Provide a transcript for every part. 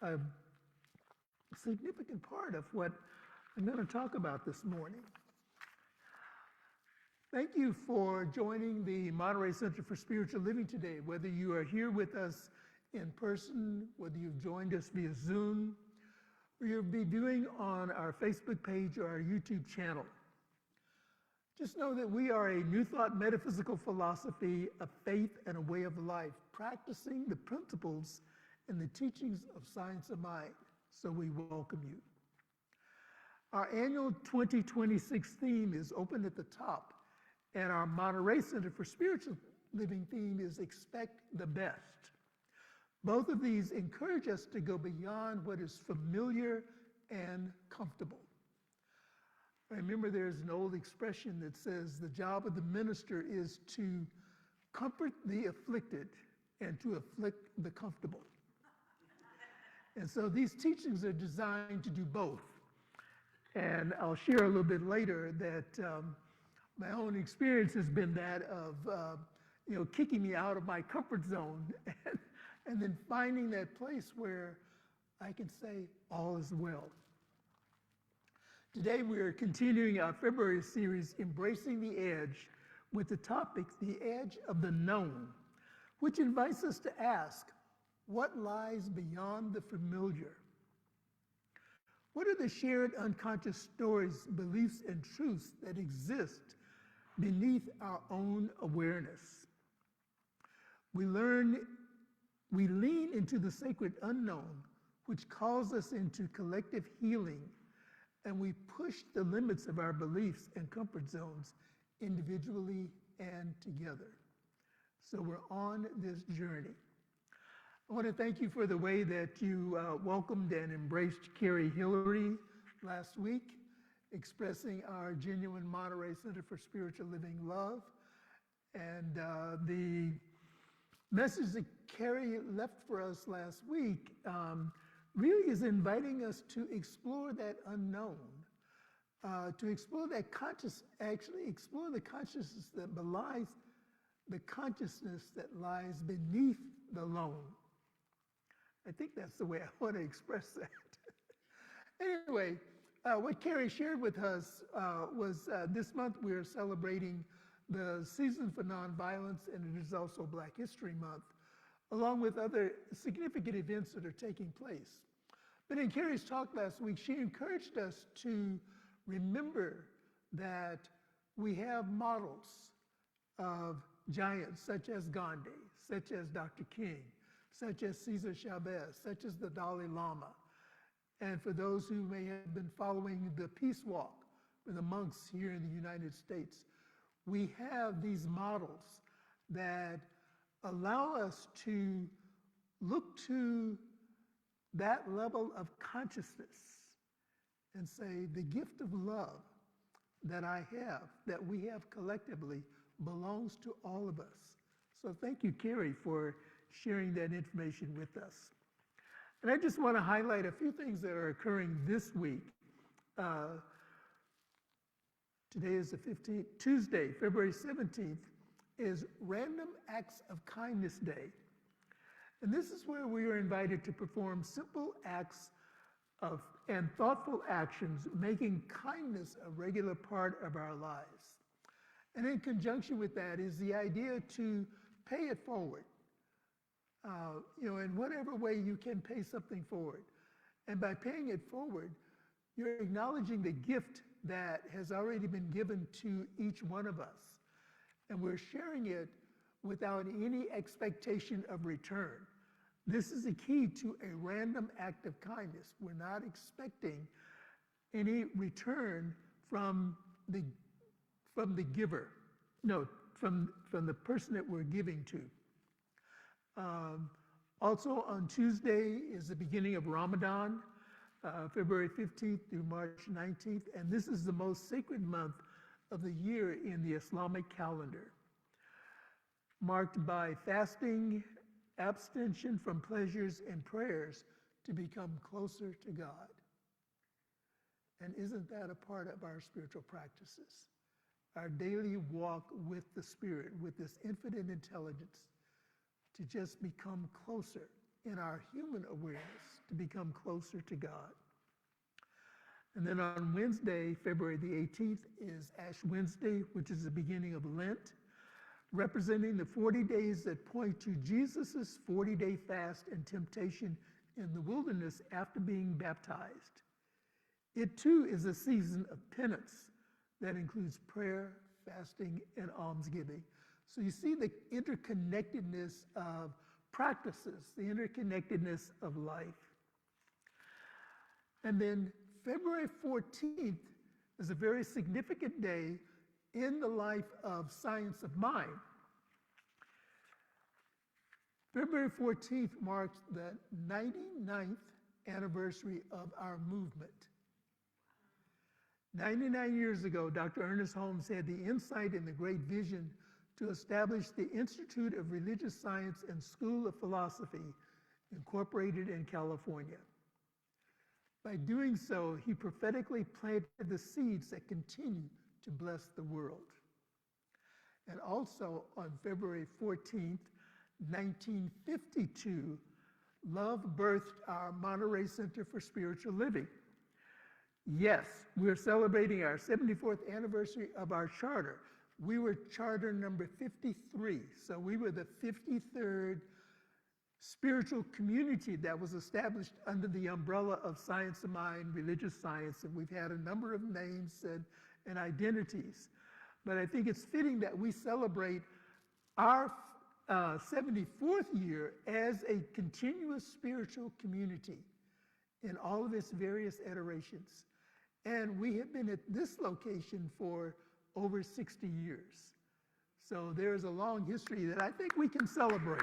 a significant part of what I'm going to talk about this morning. Thank you for joining the Monterey Center for Spiritual Living today, whether you are here with us in person, whether you've joined us via Zoom, or you'll be viewing on our Facebook page or our YouTube channel. Just know that we are a New Thought metaphysical philosophy, a faith, and a way of life, practicing the principles and the teachings of science of mind. So we welcome you. Our annual 2026 theme is open at the top, and our Monterey Center for Spiritual Living theme is expect the best. Both of these encourage us to go beyond what is familiar and comfortable. I remember there's an old expression that says the job of the minister is to comfort the afflicted and to afflict the comfortable. And so these teachings are designed to do both. And I'll share a little bit later that my own experience has been that of kicking me out of my comfort zone and then finding that place where I can say all is well. Today we are continuing our February series, Embracing the Edge, with the topic, The Edge of the Known, which invites us to ask, what lies beyond the familiar? What are the shared unconscious stories, beliefs, and truths that exist beneath our own awareness? We lean into the sacred unknown, which calls us into collective healing, and we push the limits of our beliefs and comfort zones individually and together. So we're on this journey. I want to thank you for the way that you welcomed and embraced Carrie Hillary last week, expressing our genuine Monterey Center for Spiritual Living love. And the message that Carrie left for us last week really is inviting us to explore that unknown, to explore that explore the consciousness that belies the consciousness that lies beneath the lone. I think that's the way I want to express that. Anyway, what Carrie shared with us was this month we are celebrating the Season for Nonviolence, and it is also Black History Month, along with other significant events that are taking place. But in Carrie's talk last week, she encouraged us to remember that we have models of giants such as Gandhi, such as Dr. King, such as Cesar Chavez, such as the Dalai Lama. And for those who may have been following the Peace Walk for the monks here in the United States, we have these models that allow us to look to that level of consciousness and say, the gift of love that I have, that we have collectively, belongs to all of us. So thank you, Carrie, for sharing that information with us. And I just want to highlight a few things that are occurring this week. Today is the 15th, Tuesday, February 17th, is Random Acts of Kindness Day. And this is where we are invited to perform simple acts of and thoughtful actions, making kindness a regular part of our lives. And in conjunction with that is the idea to pay it forward. In whatever way you can pay something forward. And by paying it forward, you're acknowledging the gift that has already been given to each one of us. And we're sharing it without any expectation of return. This is the key to a random act of kindness. We're not expecting any return from the giver. No, from the person that we're giving to. Also on Tuesday is the beginning of Ramadan, February 15th through March 19th, and this is the most sacred month of the year in the Islamic calendar, marked by fasting, abstention from pleasures, and prayers to become closer to God. And isn't that a part of our spiritual practices? Our daily walk with the Spirit, with this infinite intelligence, to just become closer in our human awareness to become closer to God. And then on Wednesday, February the 18th, is Ash Wednesday, which is the beginning of Lent, representing the 40 days that point to Jesus' 40-day fast and temptation in the wilderness after being baptized. It too is a season of penance that includes prayer, fasting, and almsgiving. So you see the interconnectedness of practices, the interconnectedness of life. And then February 14th is a very significant day in the life of Science of Mind. February 14th marks the 99th anniversary of our movement. 99 years ago, Dr. Ernest Holmes had the insight and the great vision to establish the Institute of Religious Science and School of Philosophy, incorporated in California. By doing so, he prophetically planted the seeds that continue to bless the world. And also on February 14th, 1952, Love birthed our Monterey Center for Spiritual Living. Yes, we're celebrating our 74th anniversary of our charter. We were charter number 53, so we were the 53rd spiritual community that was established under the umbrella of Science of Mind, religious science, and we've had a number of names and identities. But I think it's fitting that we celebrate our 74th year as a continuous spiritual community in all of its various iterations. And we have been at this location for over 60 years. So there's a long history that I think we can celebrate.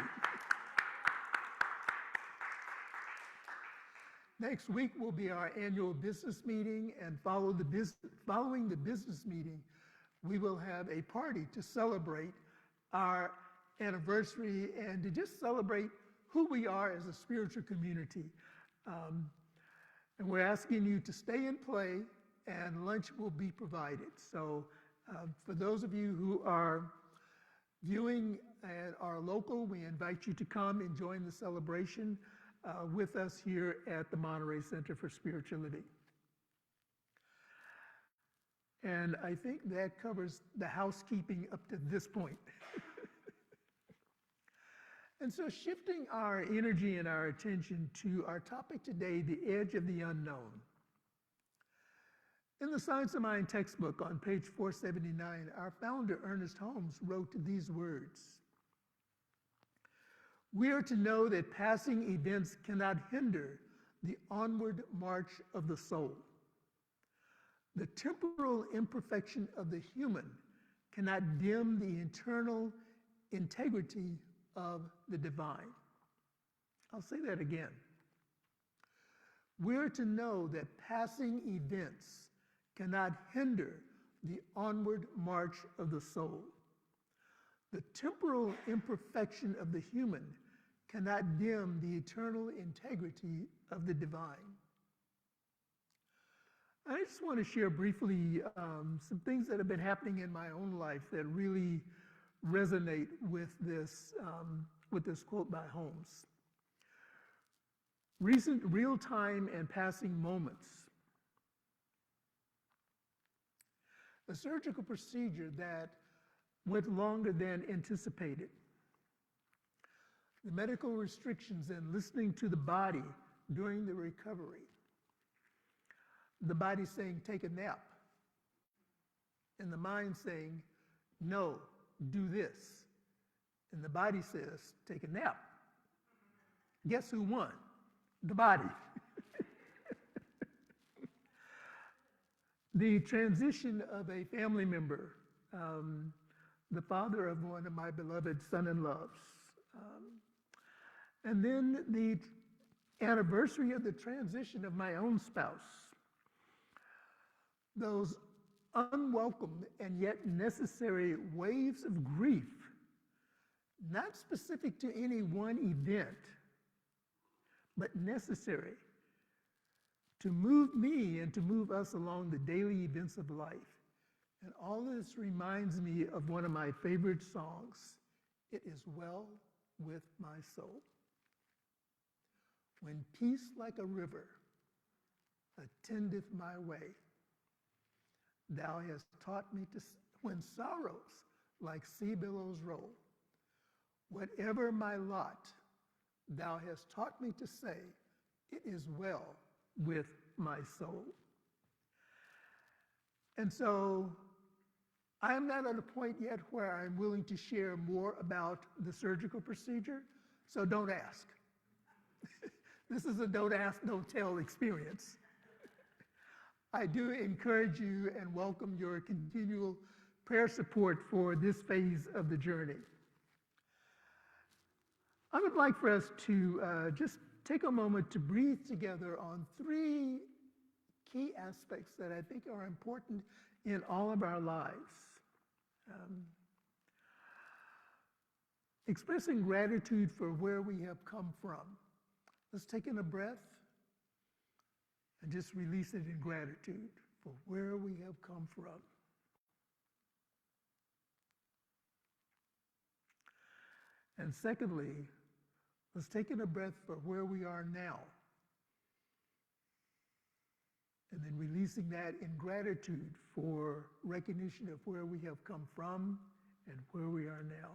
Next week will be our annual business meeting, and following the business meeting, we will have a party to celebrate our anniversary and to just celebrate who we are as a spiritual community. And we're asking you to stay and play, and lunch will be provided. So for those of you who are viewing and are local, we invite you to come and join the celebration with us here at the Monterey Center for Spiritual Living. And I think that covers the housekeeping up to this point. And so shifting our energy and our attention to our topic today, the edge of the unknown. In the Science of Mind textbook on page 479, our founder, Ernest Holmes, wrote these words: "We are to know that passing events cannot hinder the onward march of the soul. The temporal imperfection of the human cannot dim the internal integrity of the divine." I'll say that again. We're to know that passing events cannot hinder the onward march of the soul. The temporal imperfection of the human cannot dim the eternal integrity of the divine. I just want to share briefly some things that have been happening in my own life that really resonate with this quote by Holmes. Recent real-time and passing moments. A surgical procedure that went longer than anticipated. The medical restrictions and listening to the body during the recovery. The body saying, take a nap. And the mind saying, no, do this. And the body says, take a nap. Guess who won? The body. The transition of a family member, the father of one of my beloved son-in-laws. And then the anniversary of the transition of my own spouse. Those unwelcome and yet necessary waves of grief, not specific to any one event, but necessary to move me and to move us along the daily events of life. And all this reminds me of one of my favorite songs, "It Is Well With My Soul." when peace like a river attendeth my way. Thou hast taught me when sorrows like sea billows roll. Whatever my lot, thou hast taught me to say, it is well with my soul. And so I am not at a point yet where I'm willing to share more about the surgical procedure, so don't ask. This is a don't ask, don't tell experience. I do encourage you and welcome your continual prayer support for this phase of the journey. I would like for us to just take a moment to breathe together on three key aspects that I think are important in all of our lives. Expressing gratitude for where we have come from. Let's take in a breath and just release it in gratitude for where we have come from. And secondly, let's take in a breath for where we are now. And then releasing that in gratitude for recognition of where we have come from and where we are now.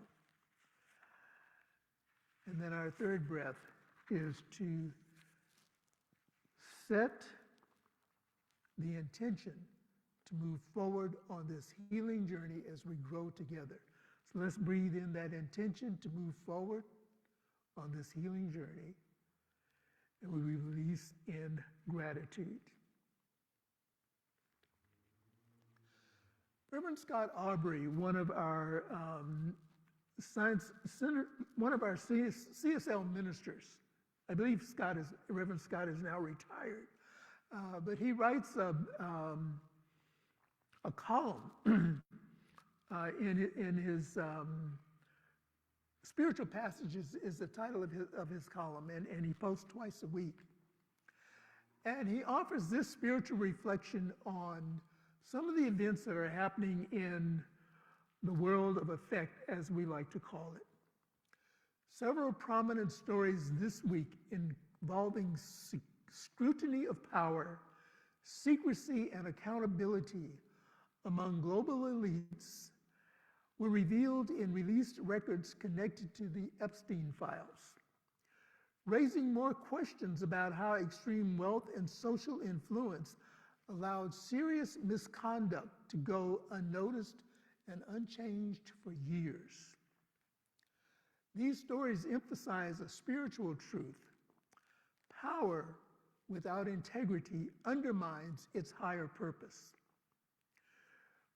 And then our third breath is to set the intention to move forward on this healing journey as we grow together. So let's breathe in that intention to move forward on this healing journey, and we release in gratitude. Reverend Scott Aubrey, one of our CSL ministers, I believe Reverend Scott is now retired, but he writes a column in his Spiritual Passages is the title of his column, and he posts twice a week. And he offers this spiritual reflection on some of the events that are happening in the world of effect, as we like to call it. Several prominent stories this week involving scrutiny of power, secrecy, and accountability among global elites were revealed in released records connected to the Epstein files, raising more questions about how extreme wealth and social influence allowed serious misconduct to go unnoticed and unchanged for years. These stories emphasize a spiritual truth. Power without integrity undermines its higher purpose.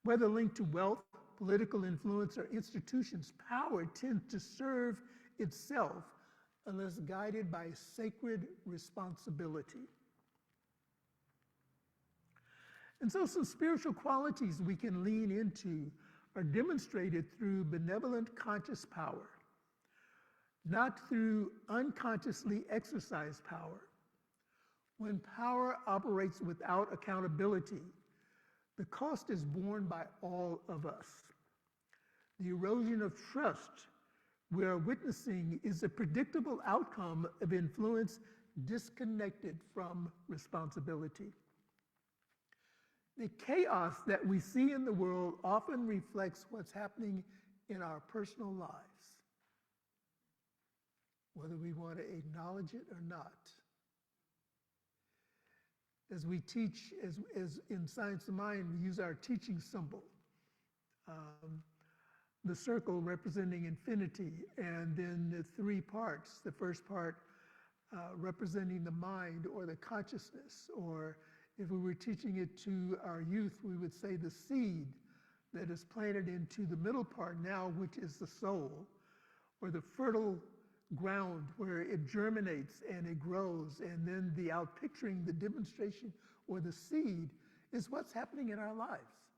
Whether linked to wealth, political influence, or institutions, power tends to serve itself unless guided by sacred responsibility. And so some spiritual qualities we can lean into are demonstrated through benevolent conscious power, not through unconsciously exercised power. When power operates without accountability, the cost is borne by all of us. The erosion of trust we are witnessing is a predictable outcome of influence disconnected from responsibility. The chaos that we see in the world often reflects what's happening in our personal lives, whether we want to acknowledge it or not. As we teach, as in Science of Mind, we use our teaching symbol, the circle representing infinity, and then the three parts. The first part representing the mind or the consciousness, or if we were teaching it to our youth, we would say the seed that is planted into the middle part now, which is the soul, or the fertile ground where it germinates and it grows, and then the outpicturing, the demonstration, or the seed is what's happening in our lives.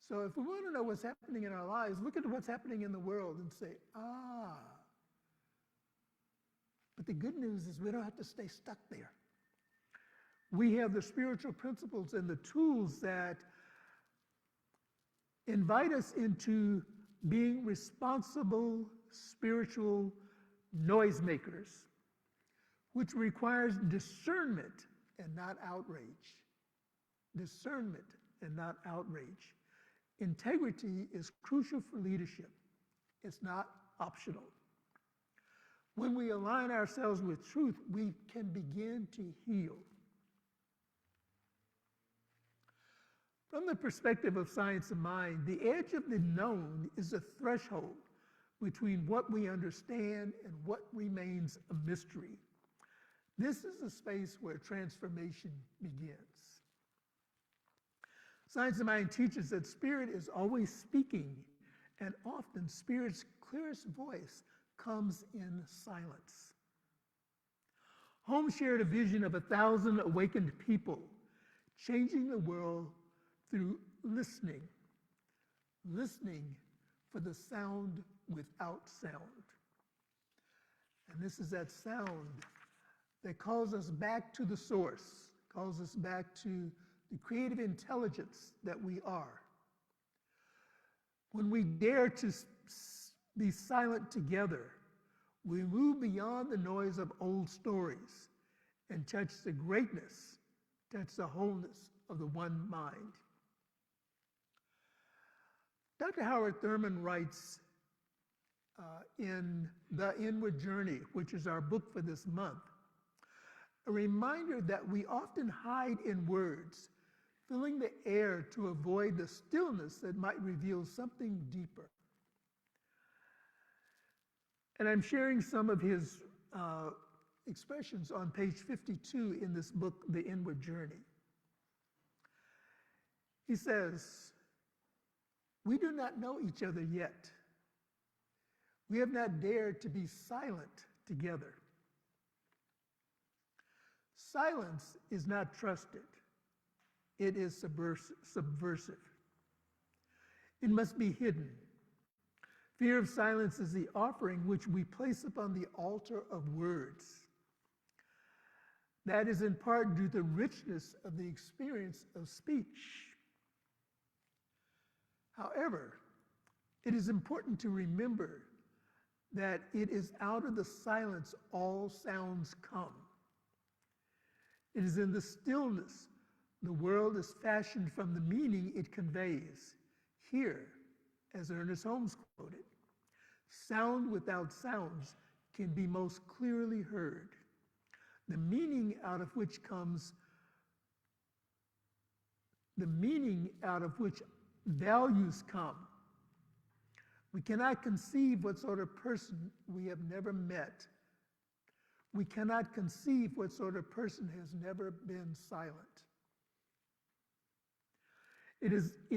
So if we want to know what's happening in our lives, look at what's happening in the world and say, ah. But the good news is we don't have to stay stuck there. We have the spiritual principles and the tools that invite us into being responsible spiritual noisemakers. which requires discernment and not outrage. Discernment and not outrage. Integrity is crucial for leadership. It's not optional. When we align ourselves with truth, we can begin to heal. From the perspective of science of mind, the edge of the known is a threshold between what we understand and what remains a mystery. This is the space where transformation begins. Science of mind teaches that spirit is always speaking, and often spirit's clearest voice comes in silence. Holmes shared a vision of 1,000 awakened people changing the world through listening for the sound without sound. And this is that sound that calls us back to the source, calls us back to the creative intelligence that we are. When we dare to be silent together, we move beyond the noise of old stories and touch the greatness, touch the wholeness of the one mind. Dr. Howard Thurman writes in The Inward Journey, which is our book for this month, a reminder that we often hide in words, filling the air to avoid the stillness that might reveal something deeper. And I'm sharing some of his expressions on page 52 in this book, The Inward Journey. He says, "We do not know each other yet. We have not dared to be silent together. Silence is not trusted. It is subversive. It must be hidden. Fear of silence is the offering which we place upon the altar of words. That is in part due to the richness of the experience of speech. However, it is important to remember that it is out of the silence all sounds come. It is in the stillness the world is fashioned from the meaning it conveys. Here, as Ernest Holmes quoted, sound without sounds can be most clearly heard. The meaning out of which values come. We cannot conceive what sort of person we have never met. We cannot conceive what sort of person has never been silent. It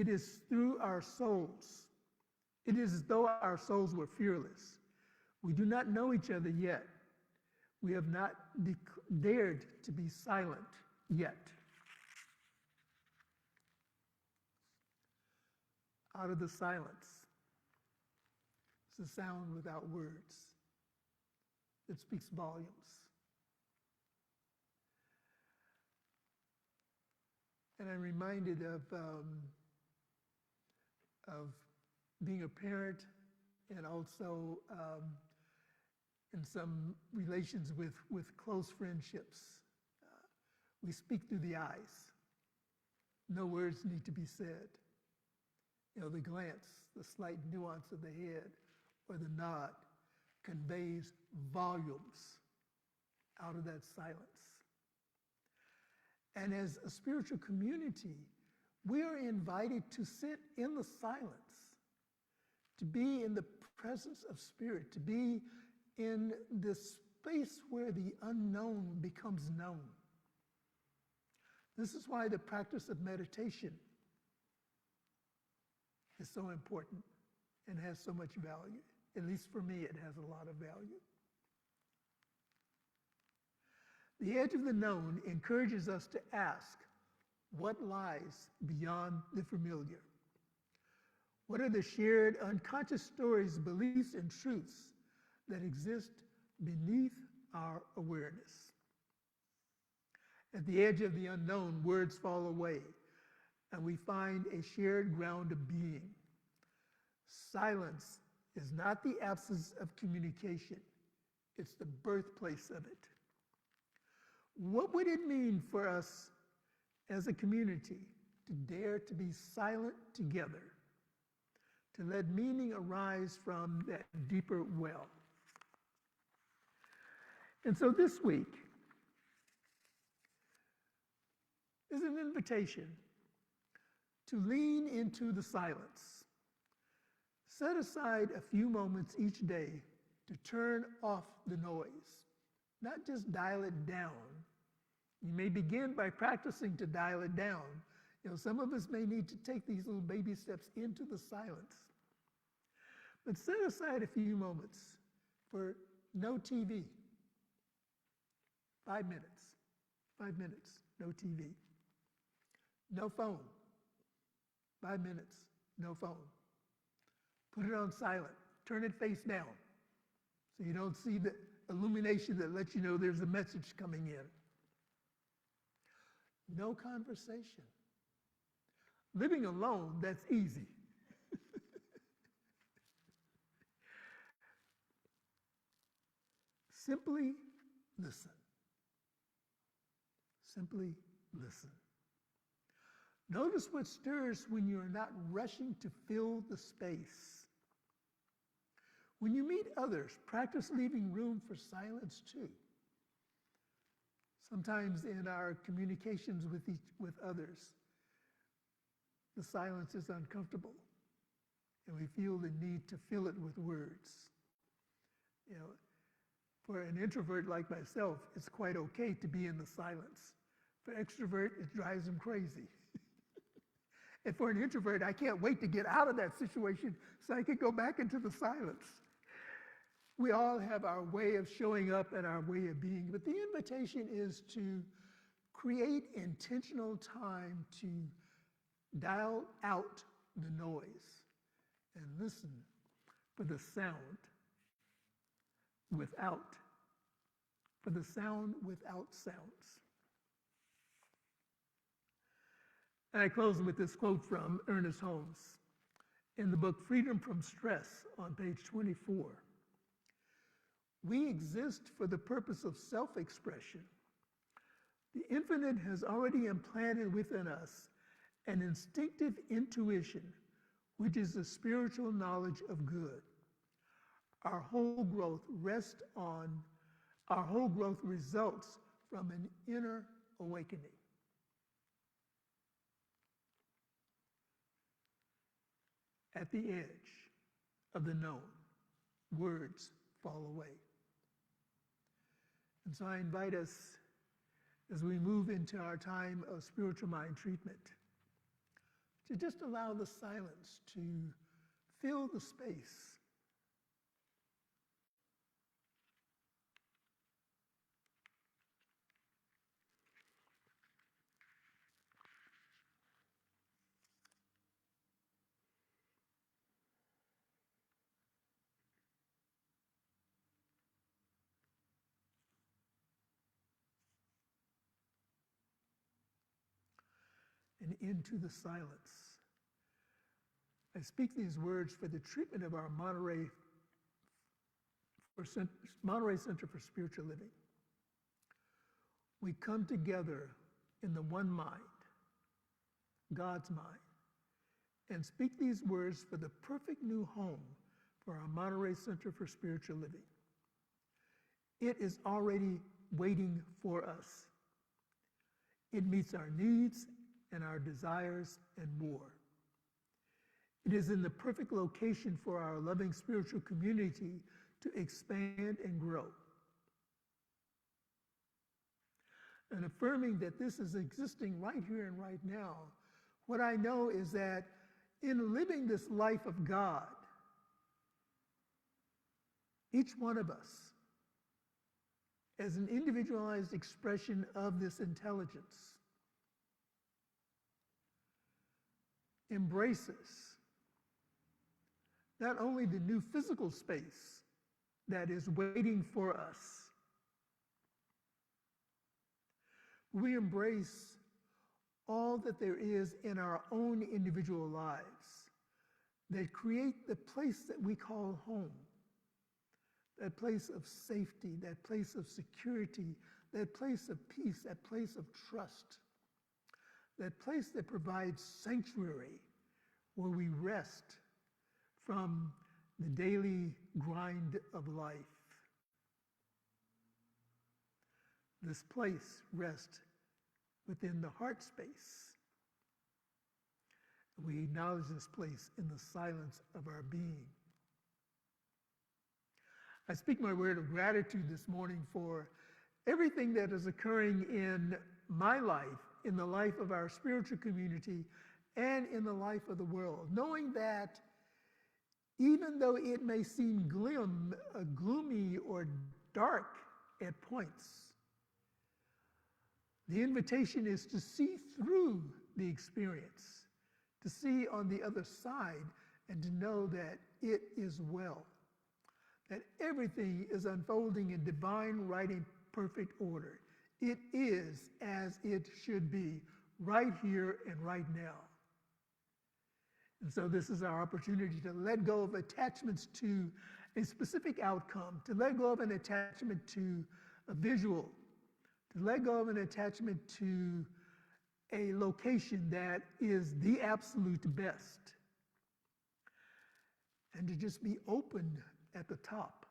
is through our souls. It is as though our souls were fearless. We do not know each other yet. We have not dared to be silent yet. Out of the silence, it's a sound without words that speaks volumes. And I'm reminded of being a parent, and also in some relations with close friendships. We speak through the eyes. No words need to be said. You know, the glance, the slight nuance of the head, or the nod conveys volumes out of that silence. And as a spiritual community, we are invited to sit in the silence, to be in the presence of spirit, to be in this space where the unknown becomes known. This is why the practice of meditation is so important and has so much value. At least for me, it has a lot of value. The edge of the known encourages us to ask, what lies beyond the familiar? What are the shared unconscious stories, beliefs, and truths that exist beneath our awareness? At the edge of the unknown, words fall away, and we find a shared ground of being. Silence is not the absence of communication, it's the birthplace of it. What would it mean for us as a community to dare to be silent together, to let meaning arise from that deeper well? And so this week is an invitation to lean into the silence. Set aside a few moments each day to turn off the noise, not just dial it down. You may begin by practicing to dial it down. Some of us may need to take these little baby steps into the silence. But set aside a few moments for no TV. 5 minutes. 5 minutes, no TV. No phone. 5 minutes, no phone. Put it on silent. Turn it face down so you don't see the illumination that lets you know there's a message coming in. No conversation. Living alone, that's easy. Simply listen. Simply listen. Notice what stirs when you're not rushing to fill the space. When you meet others, practice leaving room for silence too. Sometimes in our communications with others, the silence is uncomfortable, and we feel the need to fill it with words. For an introvert like myself, it's quite okay to be in the silence. For extrovert, it drives them crazy. And for an introvert, I can't wait to get out of that situation so I can go back into the silence. We all have our way of showing up and our way of being, but the invitation is to create intentional time to dial out the noise and listen for the sound without sounds. And I close with this quote from Ernest Holmes in the book Freedom from Stress on page 24. We exist for the purpose of self-expression. The infinite has already implanted within us an instinctive intuition, which is the spiritual knowledge of good. Our whole growth results from an inner awakening. At the edge of the known, words fall away. And so I invite us, as we move into our time of spiritual mind treatment, to just allow the silence to fill the space. And into the silence. I speak these words for the treatment of our Monterey Center for Spiritual Living. We come together in the one mind, God's mind, and speak these words for the perfect new home for our Monterey Center for Spiritual Living. It is already waiting for us. It meets our needs and our desires and more. It is in the perfect location for our loving spiritual community to expand and grow. And affirming that this is existing right here and right now, what I know is that in living this life of God, each one of us, as an individualized expression of this intelligence, embraces not only the new physical space that is waiting for us, we embrace all that there is in our own individual lives that create the place that we call home, that place of safety, that place of security, that place of peace, that place of trust, that place that provides sanctuary where we rest from the daily grind of life. This place rests within the heart space. We acknowledge this place in the silence of our being. I speak my word of gratitude this morning for everything that is occurring in my life, in the life of our spiritual community, and in the life of the world, knowing that even though it may seem gloomy or dark at points, the invitation is to see through the experience, to see on the other side, and to know that it is well, that everything is unfolding in divine, right, and perfect order. It is as it should be, right here and right now. And so this is our opportunity to let go of attachments to a specific outcome, to let go of an attachment to a visual, to let go of an attachment to a location that is the absolute best, and to just be open at the top,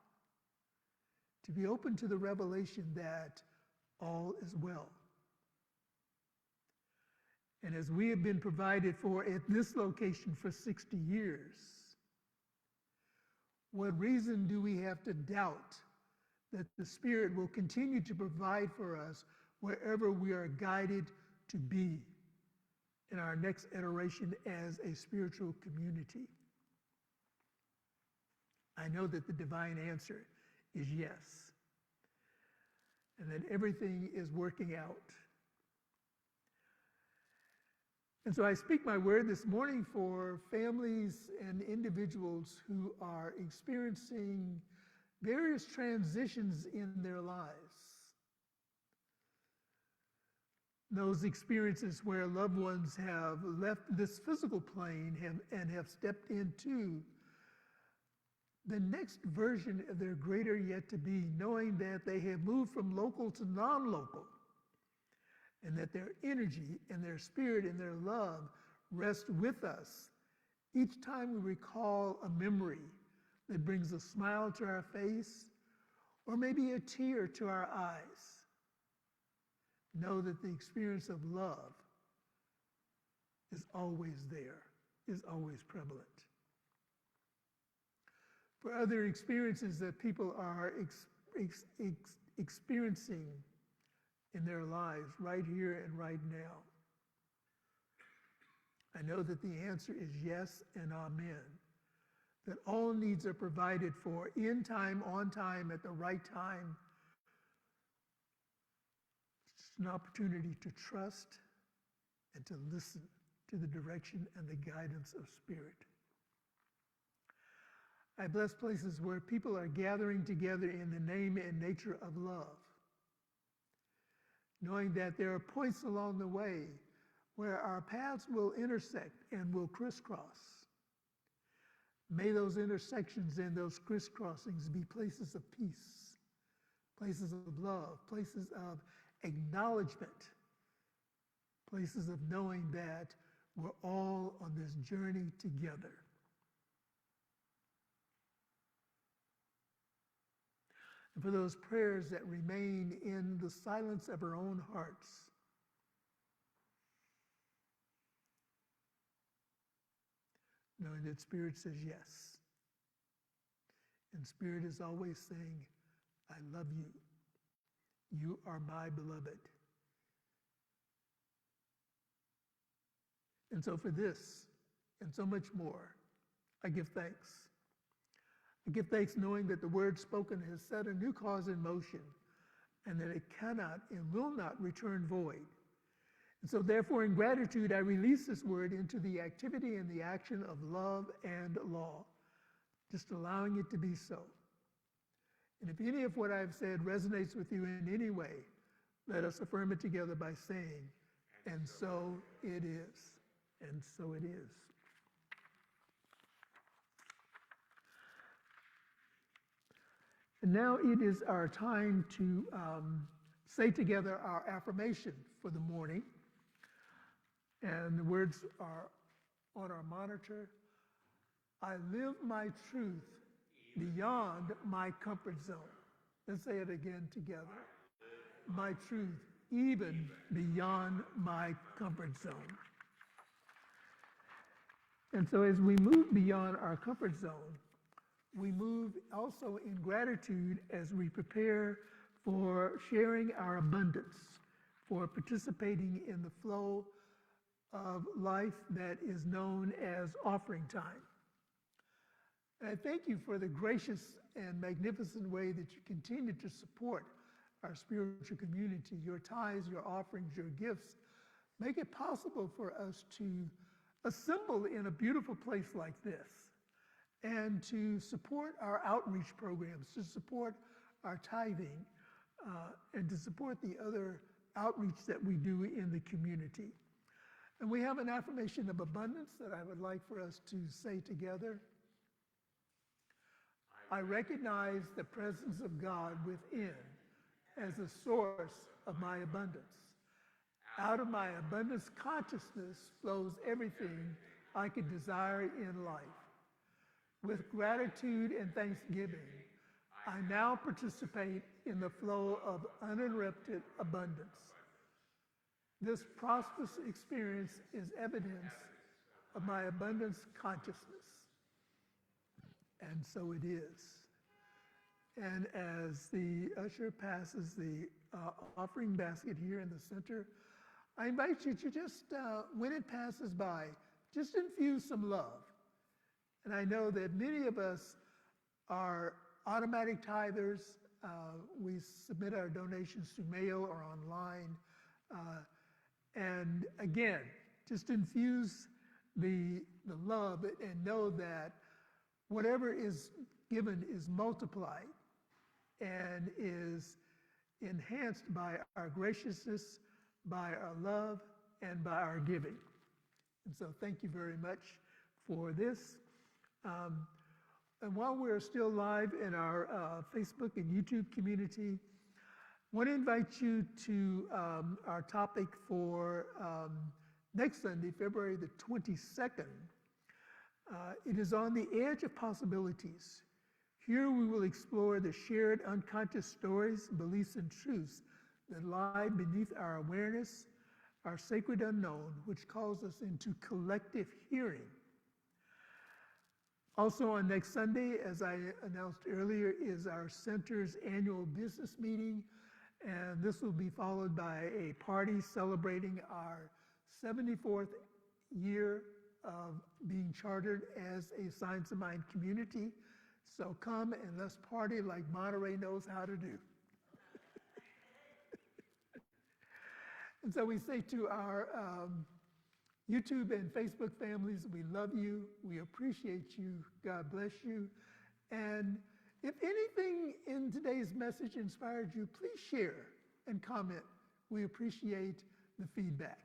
to be open to the revelation that all is well. And as we have been provided for at this location for 60 years, what reason do we have to doubt that the Spirit will continue to provide for us wherever we are guided to be in our next iteration as a spiritual community? I know that the divine answer is yes, and that everything is working out. And so I speak my word this morning for families and individuals who are experiencing various transitions in their lives. Those experiences where loved ones have left this physical plane and have stepped into the next version of their greater yet to be, knowing that they have moved from local to non-local, and that their energy and their spirit and their love rest with us each time we recall a memory that brings a smile to our face or maybe a tear to our eyes. Know that the experience of love is always there, is always prevalent. For other experiences that people are experiencing in their lives right here and right now, I know that the answer is yes and amen, that all needs are provided for in time, on time, at the right time. It's an opportunity to trust and to listen to the direction and the guidance of Spirit. I bless places where people are gathering together in the name and nature of love, knowing that there are points along the way where our paths will intersect and will crisscross. May those intersections and those crisscrossings be places of peace, places of love, places of acknowledgement, places of knowing that we're all on this journey together. And for those prayers that remain in the silence of our own hearts, knowing that Spirit says yes. And Spirit is always saying, I love you. You are my beloved. And so for this and so much more, I give thanks. I give thanks knowing that the word spoken has set a new cause in motion and that it cannot and will not return void. And so therefore, in gratitude, I release this word into the activity and the action of love and law, just allowing it to be so. And if any of what I've said resonates with you in any way, let us affirm it together by saying, and so it is, and so it is. And now it is our time to say together our affirmation for the morning. And the words are on our monitor. I live my truth beyond my comfort zone. Let's say it again together. My truth even beyond my comfort zone. And so as we move beyond our comfort zone, we move also in gratitude as we prepare for sharing our abundance, for participating in the flow of life that is known as offering time. And I thank you for the gracious and magnificent way that you continue to support our spiritual community. Your tithes, your offerings, your gifts make it possible for us to assemble in a beautiful place like this and to support our outreach programs, to support our tithing, and to support the other outreach that we do in the community. And we have an affirmation of abundance that I would like for us to say together. I recognize the presence of God within as a source of my abundance. Out of my abundance consciousness flows everything I could desire in life. With gratitude and thanksgiving, I now participate in the flow of uninterrupted abundance. This prosperous experience is evidence of my abundance consciousness. And so it is. And as the usher passes the offering basket here in the center, I invite you to just, when it passes by, just infuse some love. And I know that many of us are automatic tithers. We submit our donations through mail or online. And again, just infuse the love and know that whatever is given is multiplied and is enhanced by our graciousness, by our love, and by our giving. And so thank you very much for this. And while we're still live in our Facebook and YouTube community, I want to invite you to our topic for next Sunday, February the 22nd. It is on the edge of possibilities. Here we will explore the shared unconscious stories, beliefs, and truths that lie beneath our awareness, our sacred unknown, which calls us into collective hearing. Also on next Sunday, as I announced earlier, is our center's annual business meeting, and this will be followed by a party celebrating our 74th year of being chartered as a Science of Mind community. So come and let's party like Monterey knows how to do. And so we say to our YouTube and Facebook families, we love you, we appreciate you, God bless you. And if anything in today's message inspired you, please share and comment. We appreciate the feedback.